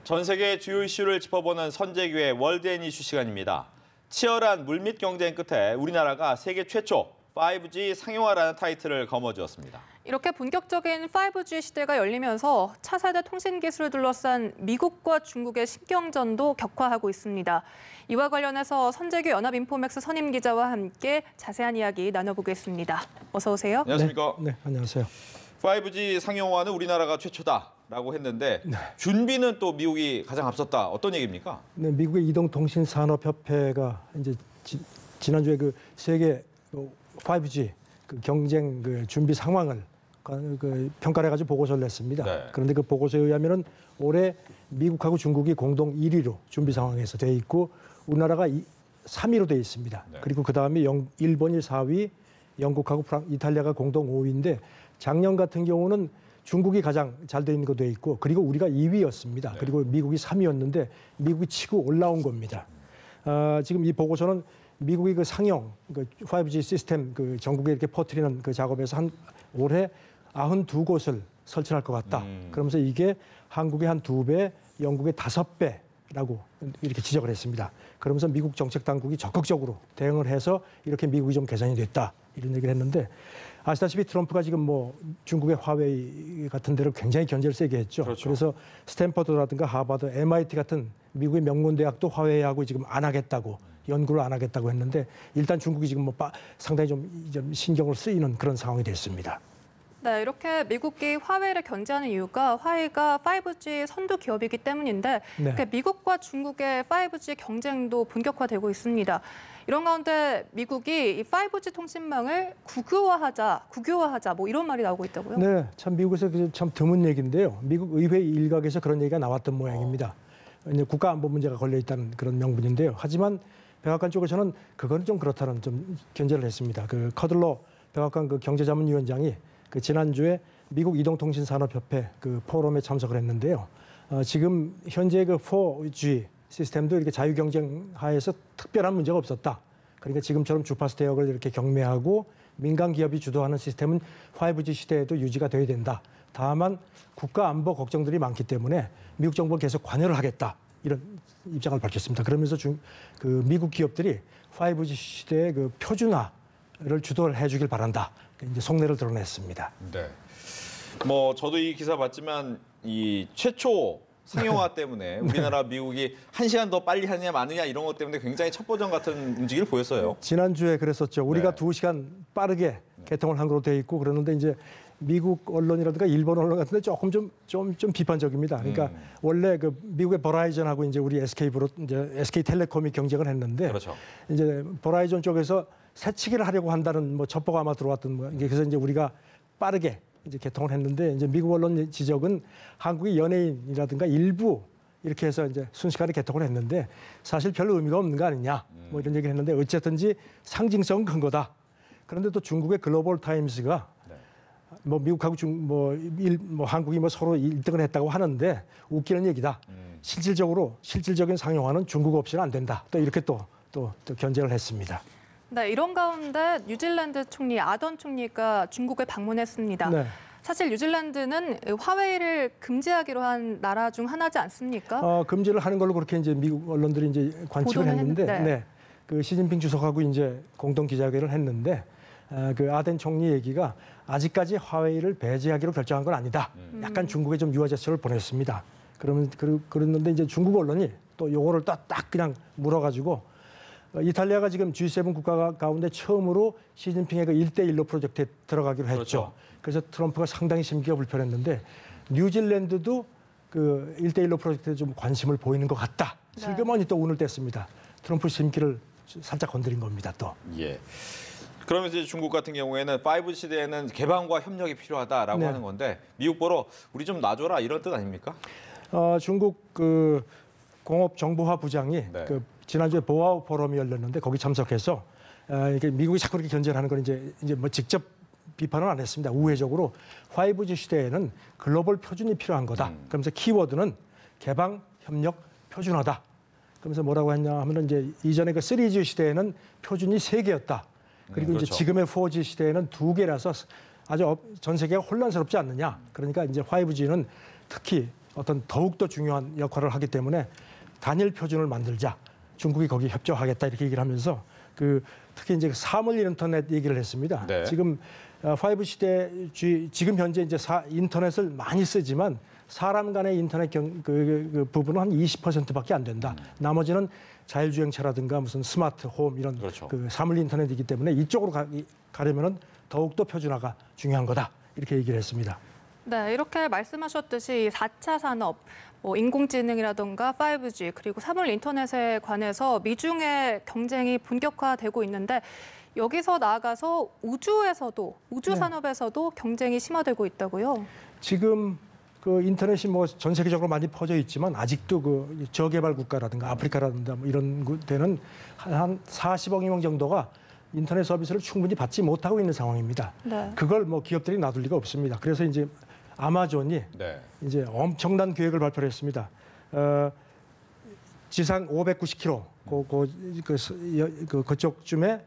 전 세계 주요 이슈를 짚어보는 선재규의 월드 앤 이슈 시간입니다. 치열한 물밑 경쟁 끝에 우리나라가 세계 최초 5G 상용화라는 타이틀을 거머쥐었습니다. 이렇게 본격적인 5G 시대가 열리면서 차세대 통신 기술을 둘러싼 미국과 중국의 신경전도 격화하고 있습니다. 이와 관련해서 선재규 연합인포맥스 선임 기자와 함께 자세한 이야기 나눠보겠습니다. 어서 오세요. 안녕하십니까? 네, 안녕하세요. 5G 상용화는 우리나라가 최초다라고 했는데 준비는 또 미국이 가장 앞섰다. 어떤 얘기입니까? 네, 미국의 이동통신산업협회가 이제 지난주에 그 세계 5G 경쟁 준비 상황을 평가를 해가지고 보고서를 냈습니다. 네. 그런데 그 보고서에 의하면은 올해 미국하고 중국이 공동 1위로 준비 상황에서 돼 있고 우리나라가 3위로 돼 있습니다. 네. 그리고 그 다음에 일본이 4위, 영국하고 이탈리아가 공동 5위인데 작년 같은 경우는 중국이 가장 잘 돼 있는 거 돼 있고 그리고 우리가 2위였습니다. 네. 그리고 미국이 3위였는데 미국이 치고 올라온 겁니다. 지금 이 보고서는 미국이 그 상용 5G 시스템 전국에 이렇게 퍼뜨리는 그 작업에서 올해 92곳을 설치할 것 같다. 그러면서 이게 한국의 한 2배, 영국의 5배라고 이렇게 지적을 했습니다. 그러면서 미국 정책 당국이 적극적으로 대응을 해서 이렇게 미국이 좀 개선이 됐다. 이런 얘기를 했는데 아시다시피 트럼프가 지금 중국의 화웨이 같은 데를 굉장히 견제를 세게 했죠. 그렇죠. 그래서 스탠퍼드라든가 하버드, MIT 같은 미국의 명문 대학도 화웨이하고 지금 안 하겠다고 연구를 안 하겠다고 했는데 일단 중국이 지금 상당히 좀 신경을 쓰이는 그런 상황이 됐습니다. 네, 이렇게 미국이 화웨이를 견제하는 이유가 화웨이가 5G 선두 기업이기 때문인데 네. 미국과 중국의 5G 경쟁도 본격화되고 있습니다. 이런 가운데 미국이 이 5G 통신망을 국유화하자 이런 말이 나오고 있다고요? 네, 참 미국에서 참 드문 얘기인데요. 미국 의회 일각에서 그런 얘기가 나왔던 모양입니다. 이제 국가안보 문제가 걸려 있다는 그런 명분인데요. 하지만 백악관 쪽에서는 그건 좀 그렇다는 좀 견제를 했습니다. 그 커들러 백악관 경제자문위원장이 지난주에 미국 이동통신산업협회 포럼에 참석을 했는데요. 지금 현재 4G 시스템도 이렇게 자유경쟁 하에서 특별한 문제가 없었다. 그러니까 지금처럼 주파수 대역을 이렇게 경매하고 민간 기업이 주도하는 시스템은 5G 시대에도 유지가 돼야 된다. 다만 국가 안보 걱정들이 많기 때문에 미국 정부가 계속 관여를 하겠다. 이런 입장을 밝혔습니다. 그러면서 미국 기업들이 5G 시대의 표준화를 주도를 해주길 바란다. 이제 속내를 드러냈습니다. 네. 저도 이 기사 봤지만 이 최초 상용화 때문에 우리나라 미국이 1시간 더 빨리 하느냐 마느냐 이런 것 때문에 굉장히 첩보전 같은 움직임을 보였어요. 지난주에 그랬었죠. 우리가 네. 2시간 빠르게 개통을 한 걸로 돼 있고 그러는데 이제 미국 언론이라든가 일본 언론 같은데 조금 좀 비판적입니다. 그러니까 원래 미국의 버라이전하고 이제 우리 SK텔레콤이 경쟁을 했는데 그렇죠. 이제 버라이전 쪽에서 새치기를 하려고 한다는 첩보가 아마 들어왔던 그래서 이제 우리가 빠르게 이제 개통을 했는데 이제 미국 언론 지적은 한국의 연예인이라든가 일부 이렇게 해서 이제 순식간에 개통을 했는데 사실 별 의미가 없는 거 아니냐 이런 얘기를 했는데 어쨌든지 상징성은 큰 거다. 그런데 또 중국의 글로벌 타임스가 미국하고 한국이 서로 1등을 했다고 하는데 웃기는 얘기다. 실질적인 상용화는 중국 없이는 안 된다. 또 이렇게 또 견제를 했습니다. 네, 이런 가운데 뉴질랜드 총리 아던 총리가 중국에 방문했습니다. 네. 사실 뉴질랜드는 화웨이를 금지하기로 한 나라 중 하나지 않습니까? 금지를 하는 걸로 그렇게 이제 미국 언론들이 이제 관측을 했는데, 네. 시진핑 주석하고 이제 공동 기자회견을 했는데, 아덴 총리 얘기가 아직까지 화웨이를 배제하기로 결정한 건 아니다. 약간 중국에 좀 유화 제스처를 보냈습니다. 그랬는데 이제 중국 언론이 또 요거를 딱 그냥 물어가지고 이탈리아가 지금 G7 국가 가운데 처음으로 시진핑의 1대1로 프로젝트에 들어가기로 했죠. 그렇죠. 그래서 트럼프가 상당히 심기가 불편했는데 뉴질랜드도 1대1로 프로젝트에 좀 관심을 보이는 것 같다. 슬그머니 또 운을 뗐습니다. 트럼프 심기를 살짝 건드린 겁니다. 또. 예. 그러면 이제 중국 같은 경우에는 5G 시대에는 개방과 협력이 필요하다라고 하는 건데 미국 보러 우리 좀 놔줘라 이런 뜻 아닙니까? 중국 공업정보화 부장이 지난주에 보아우 포럼이 열렸는데 거기 참석해서 이게 미국이 자꾸 이렇게 견제를 하는 건 이제 직접 비판은 안 했습니다. 우회적으로 5G 시대에는 글로벌 표준이 필요한 거다. 그러면서 키워드는 개방, 협력, 표준화다. 그러면서 뭐라고 했냐 하면은 이제 이전에 3G 시대에는 표준이 3개였다. 그리고 그렇죠. 이제 지금의 4G 시대에는 2개라서 아주 전 세계가 혼란스럽지 않느냐. 그러니까 이제 5G는 특히 어떤 더욱더 중요한 역할을 하기 때문에 단일 표준을 만들자. 중국이 거기 협조하겠다 이렇게 얘기를 하면서 특히 이제 사물 인터넷 얘기를 했습니다. 네. 지금 5 시대 지금 현재 이제 인터넷을 많이 쓰지만 사람 간의 인터넷 부분은 한 20%밖에 안 된다. 나머지는 자율주행차라든가 무슨 스마트 홈 이런 그렇죠. 사물 인터넷이기 때문에 이쪽으로 가려면은 더욱더 표준화가 중요한 거다. 이렇게 얘기를 했습니다. 네, 이렇게 말씀하셨듯이 4차 산업, 인공지능이라든가 5G 그리고 사물 인터넷에 관해서 미중의 경쟁이 본격화되고 있는데 여기서 나아가서 우주 산업에서도 경쟁이 심화되고 있다고요? 지금 인터넷이 뭐 전 세계적으로 많이 퍼져 있지만 아직도 저개발 국가라든가 아프리카라든가 뭐 이런 데는 한 40억 명 정도가 인터넷 서비스를 충분히 받지 못하고 있는 상황입니다. 네. 그걸 뭐 기업들이 놔둘 리가 없습니다. 그래서 이제 아마존이 네. 이제 엄청난 계획을 발표를 했습니다. 지상 590km 그쪽쯤에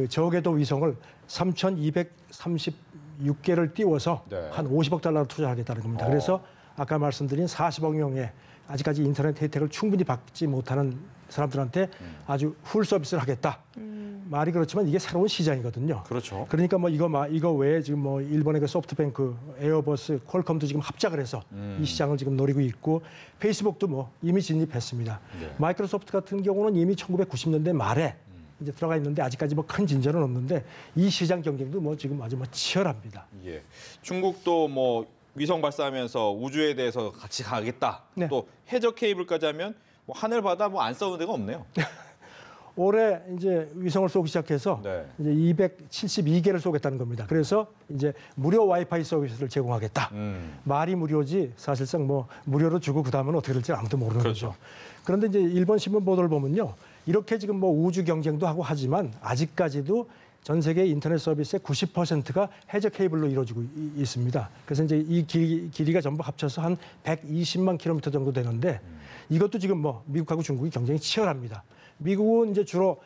저궤도 위성을 3,236개를 띄워서 네. 한 50억 달러를 투자하겠다는 겁니다. 그래서 아까 말씀드린 40억 명의 아직까지 인터넷 혜택을 충분히 받지 못하는 사람들한테 아주 풀 서비스를 하겠다. 말이 그렇지만 이게 새로운 시장이거든요. 그렇죠. 그러니까 뭐 이거 외에 지금 뭐 일본의 소프트뱅크, 에어버스, 퀄컴도 지금 합작을 해서 이 시장을 지금 노리고 있고 페이스북도 뭐 이미 진입했습니다. 네. 마이크로소프트 같은 경우는 이미 1990년대 말에 이제 들어가 있는데 아직까지 뭐 큰 진전은 없는데 이 시장 경쟁도 뭐 지금 아주 뭐 치열합니다. 예. 중국도 뭐 위성 발사하면서 우주에 대해서 같이 가겠다. 네. 또 해저 케이블까지 하면 뭐 하늘 바다 뭐 안 싸우는 데가 없네요. 올해 이제 위성을 쏘기 시작해서 네. 이제 272개를 쏘겠다는 겁니다. 그래서 이제 무료 와이파이 서비스를 제공하겠다. 말이 무료지 사실상 뭐 무료로 주고 그다음은 어떻게 될지 아무도 모르는 그렇죠. 거죠. 그런데 이제 일본 신문 보도를 보면요. 이렇게 지금 뭐 우주 경쟁도 하고 하지만 아직까지도 전 세계 인터넷 서비스의 90%가 해저 케이블로 이루어지고 있습니다. 그래서 이제 이 길이가 전부 합쳐서 한 120만 킬로미터 정도 되는데 이것도 지금 뭐 미국하고 중국이 경쟁이 치열합니다. 미국은 이제 주로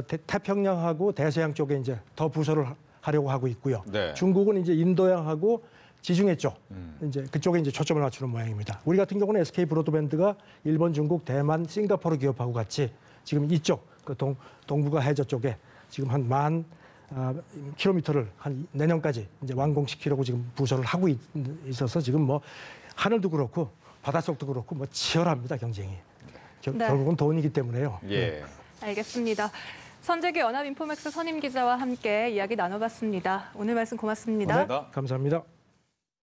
태평양하고 대서양 쪽에 이제 더 부설을 하려고 하고 있고요. 네. 중국은 이제 인도양하고 지중해 쪽 이제 그쪽에 이제 초점을 맞추는 모양입니다. 우리 같은 경우는 SK 브로드밴드가 일본, 중국, 대만, 싱가포르 기업하고 같이 지금 이쪽 동북아 해저 쪽에 지금 한 10,000 킬로미터를 한 내년까지 이제 완공시키려고 지금 부설을 하고 있어서 지금 뭐 하늘도 그렇고 바닷속도 그렇고 뭐 치열합니다 경쟁이. 네. 결국은 돈이기 때문에요. 예. 알겠습니다. 선재규 연합인포맥스 선임 기자와 함께 이야기 나눠봤습니다. 오늘 말씀 고맙습니다. 감사합니다. 감사합니다.